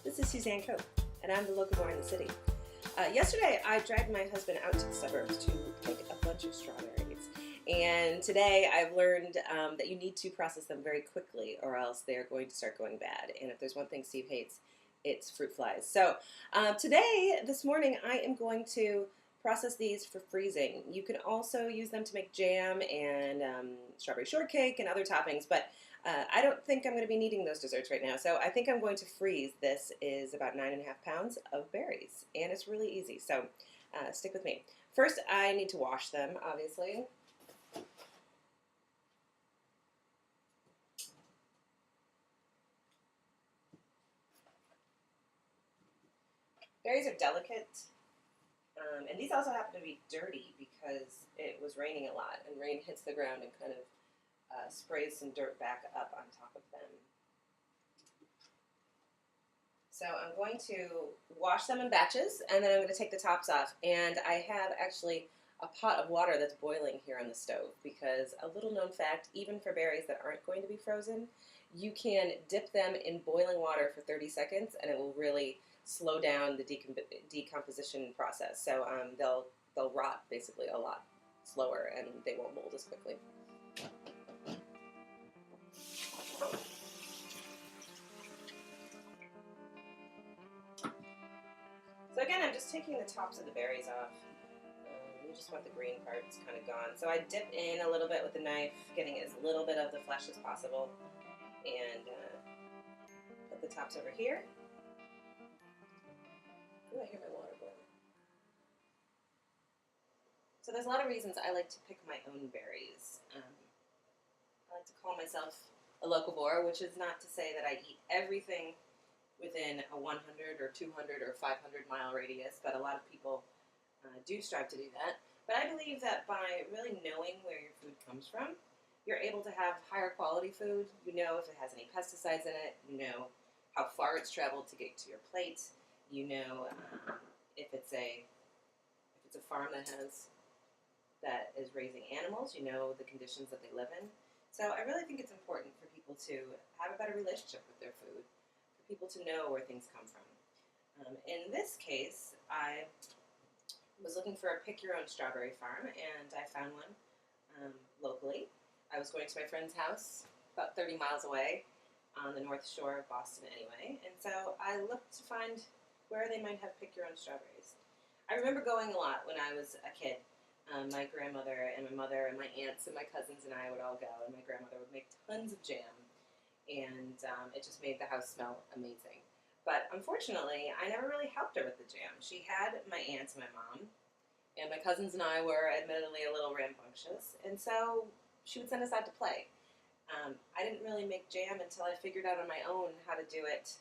This is Suzanne Cope, and I'm the Locavore in the city. Yesterday, I dragged my husband out to the suburbs to pick a bunch of strawberries. And today, I've learned that you need to process them very quickly, or else they're going to start going bad. And if there's one thing Steve hates, it's fruit flies. So this morning, I am going to process these for freezing. You can also use them to make jam and strawberry shortcake and other toppings, but I don't think I'm going to be needing those desserts right now, so I think I'm going to freeze. This is about 9.5 pounds of berries, and it's really easy, so stick with me. First, I need to wash them, obviously. Berries are delicate, and these also happen to be dirty because it was raining a lot, and rain hits the ground and kind of sprays some dirt back up on top of them. So I'm going to wash them in batches, and then I'm going to take the tops off. And I have actually a pot of water that's boiling here on the stove because a little known fact, even for berries that aren't going to be frozen, you can dip them in boiling water for 30 seconds and it will really slow down the decomposition process. So they'll rot basically a lot slower and they won't mold as quickly. So again, I'm just taking the tops of the berries off. You just want the green parts kind of gone. So I dip in a little bit with the knife, getting as little bit of the flesh as possible, and put the tops over here. Ooh, I hear my water boiling. So there's a lot of reasons I like to pick my own berries. I like to call myself a locavore, which is not to say that I eat everything within a 100 or 200 or 500 mile radius, but a lot of people do strive to do that. But I believe that by really knowing where your food comes from, you're able to have higher quality food. You know if it has any pesticides in it. You know how far it's traveled to get to your plate. You know if it's a farm that is raising animals. You know the conditions that they live in. So I really think it's important for people to have a better relationship with their food, for people to know where things come from. In this case, I was looking for a pick-your-own strawberry farm, and I found one locally. I was going to my friend's house, about 30 miles away, on the north shore of Boston anyway, and so I looked to find where they might have pick-your-own strawberries. I remember going a lot when I was a kid. My grandmother and my mother and my aunts and my cousins and I would all go, and my grandmother would make tons of jam, and it just made the house smell amazing. But unfortunately, I never really helped her with the jam. She had my aunts and my mom, and my cousins and I were admittedly a little rambunctious, and so she would send us out to play. I didn't really make jam until I figured out on my own how to do it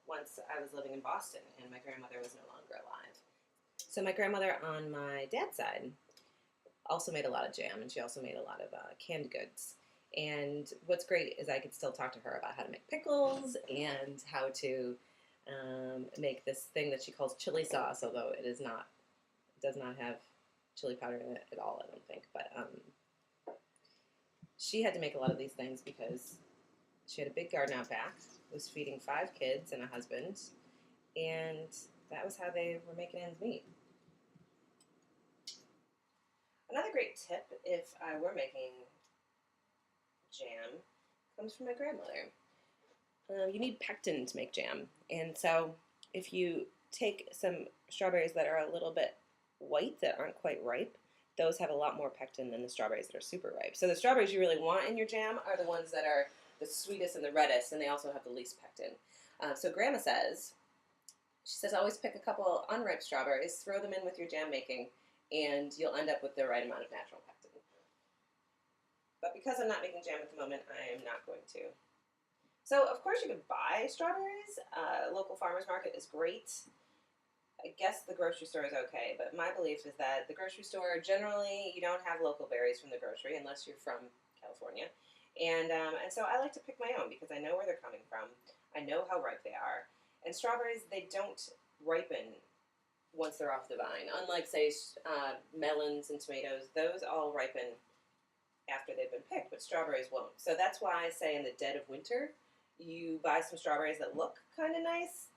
once I was living in Boston, and my grandmother was no longer alive. So my grandmother on my dad's side also made a lot of jam, and she also made a lot of canned goods. And what's great is I could still talk to her about how to make pickles and how to make this thing that she calls chili sauce, although it does not have chili powder in it at all, I don't think. But she had to make a lot of these things because she had a big garden out back, was feeding 5 kids and a husband, and that was how they were making ends meet. Another great tip, if I were making jam, comes from my grandmother. You need pectin to make jam, and so if you take some strawberries that are a little bit white, that aren't quite ripe, those have a lot more pectin than the strawberries that are super ripe. So the strawberries you really want in your jam are the ones that are the sweetest and the reddest, and they also have the least pectin. So Grandma says, always pick a couple unripe strawberries, throw them in with your jam making, and you'll end up with the right amount of natural pectin. But because I'm not making jam at the moment, I am not going to. So, of course, you can buy strawberries. Local farmers market is great. I guess the grocery store is okay, but my belief is that the grocery store, generally, you don't have local berries from the grocery unless you're from California. And so I like to pick my own because I know where they're coming from. I know how ripe they are. And strawberries, they don't ripen once they're off the vine. Unlike, say, melons and tomatoes, those all ripen after they've been picked, but strawberries won't. So that's why I say in the dead of winter, you buy some strawberries that look kind of nice,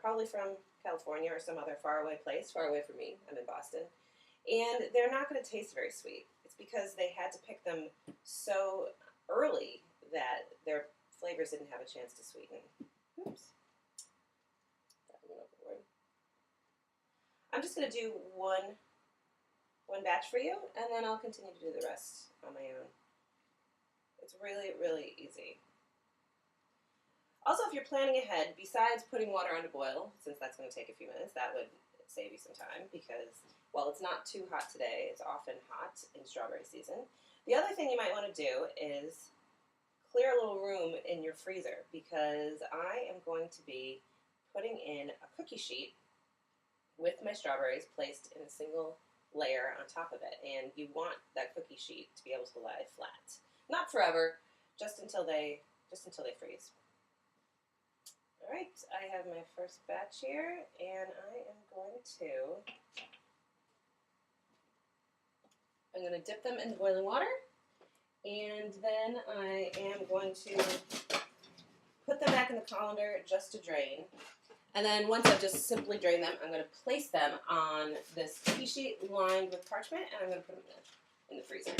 probably from California or some other faraway place, far away from me. I'm in Boston. And they're not going to taste very sweet. It's because they had to pick them so early that their flavors didn't have a chance to sweeten. Oops. That went overboard. I'm just going to do one batch for you, and then I'll continue to do the rest on my own. It's really, really easy. Also, if you're planning ahead, besides putting water on to boil, since that's going to take a few minutes, that would save you some time because while it's not too hot today, it's often hot in strawberry season. The other thing you might want to do is clear a little room in your freezer because I am going to be putting in a cookie sheet with my strawberries placed in a single layer on top of it. And you want that cookie sheet to be able to lie flat. Not forever, just until they freeze. All right, I have my first batch here, and I'm going to dip them in the boiling water, and then I am going to put them back in the colander just to drain. And then once I've just simply drained them, I'm going to place them on this cookie sheet lined with parchment, and I'm going to put them in the freezer.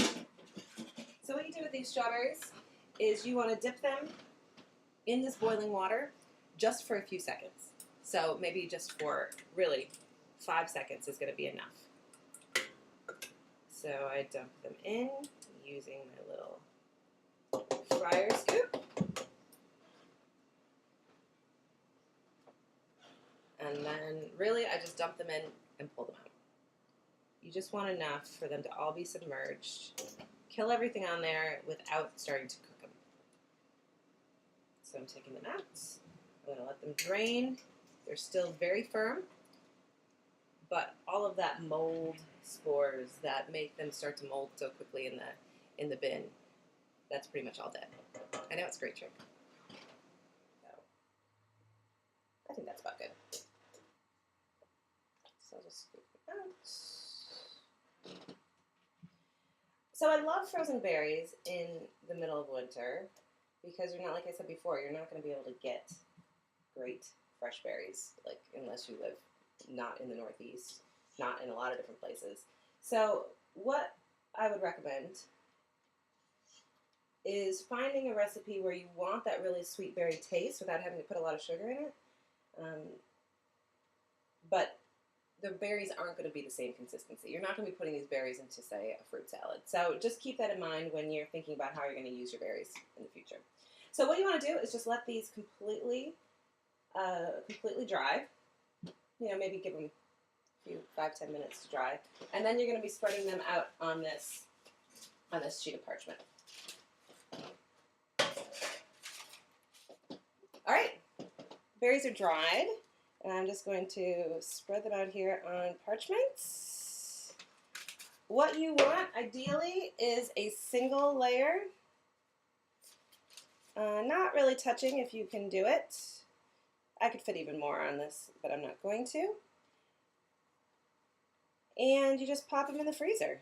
So what you do with these strawberries is you want to dip them in this boiling water just for a few seconds. So maybe just for really 5 seconds is going to be enough. So I dump them in using my little fryer scoop. And then really I just dump them in and pull them out. You just want enough for them to all be submerged. Kill everything on there without starting to cook them. So I'm taking them out. I'm going to let them drain. They're still very firm, but all of that mold spores that make them start to mold so quickly in the bin, that's pretty much all dead. I know it's a great trick. So I think that's about good. So I'll just scoop it out. So I love frozen berries in the middle of winter because you're not, like I said before, you're not going to be able to get great fresh berries, like unless you live not in the Northeast, not in a lot of different places. So what I would recommend is finding a recipe where you want that really sweet berry taste without having to put a lot of sugar in it. But the berries aren't going to be the same consistency. You're not going to be putting these berries into, say, a fruit salad. So just keep that in mind when you're thinking about how you're going to use your berries in the future. So what you want to do is just let these completely dry. You know, maybe give them a few 5-10 minutes to dry, and then you're going to be spreading them out on this sheet of parchment. All right, berries are dried, and I'm just going to spread them out here on parchments. What you want, ideally, is a single layer. Not really touching if you can do it. I could fit even more on this, but I'm not going to. And you just pop them in the freezer.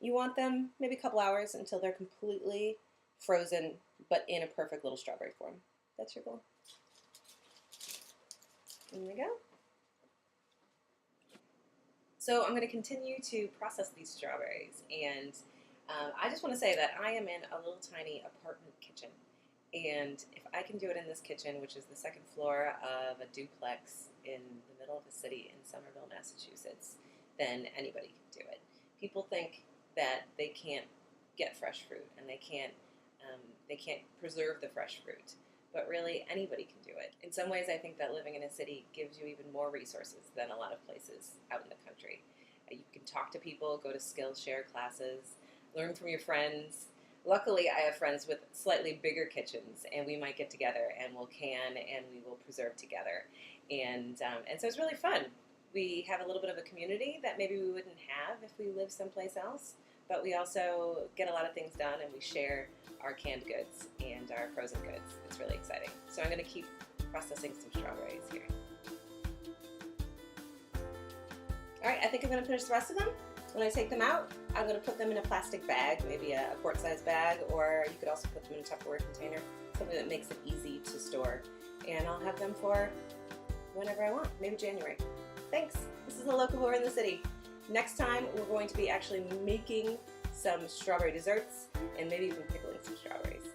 You want them maybe a couple hours until they're completely frozen, but in a perfect little strawberry form. That's your goal. There we go. So I'm going to continue to process these strawberries, and I just want to say that I am in a little tiny apartment kitchen. And if I can do it in this kitchen, which is the second floor of a duplex in the middle of the city in Somerville, Massachusetts, then anybody can do it. People think that they can't get fresh fruit and they can't preserve the fresh fruit, but really anybody can do it. In some ways, I think that living in a city gives you even more resources than a lot of places out in the country. You can talk to people, go to Skillshare classes, learn from your friends. Luckily, I have friends with slightly bigger kitchens, and we might get together and we'll can and we will preserve together. And so it's really fun. We have a little bit of a community that maybe we wouldn't have if we lived someplace else, but we also get a lot of things done, and we share our canned goods and our frozen goods. It's really exciting. So I'm going to keep processing some strawberries here. All right, I think I'm going to finish the rest of them. When I take them out, I'm going to put them in a plastic bag, maybe a quart-sized bag, or you could also put them in a Tupperware container, something that makes it easy to store. And I'll I'll have them for whenever I want, maybe January. Thanks. This is the Locavore in the city. Next time, we're going to be actually making some strawberry desserts and maybe even pickling some strawberries.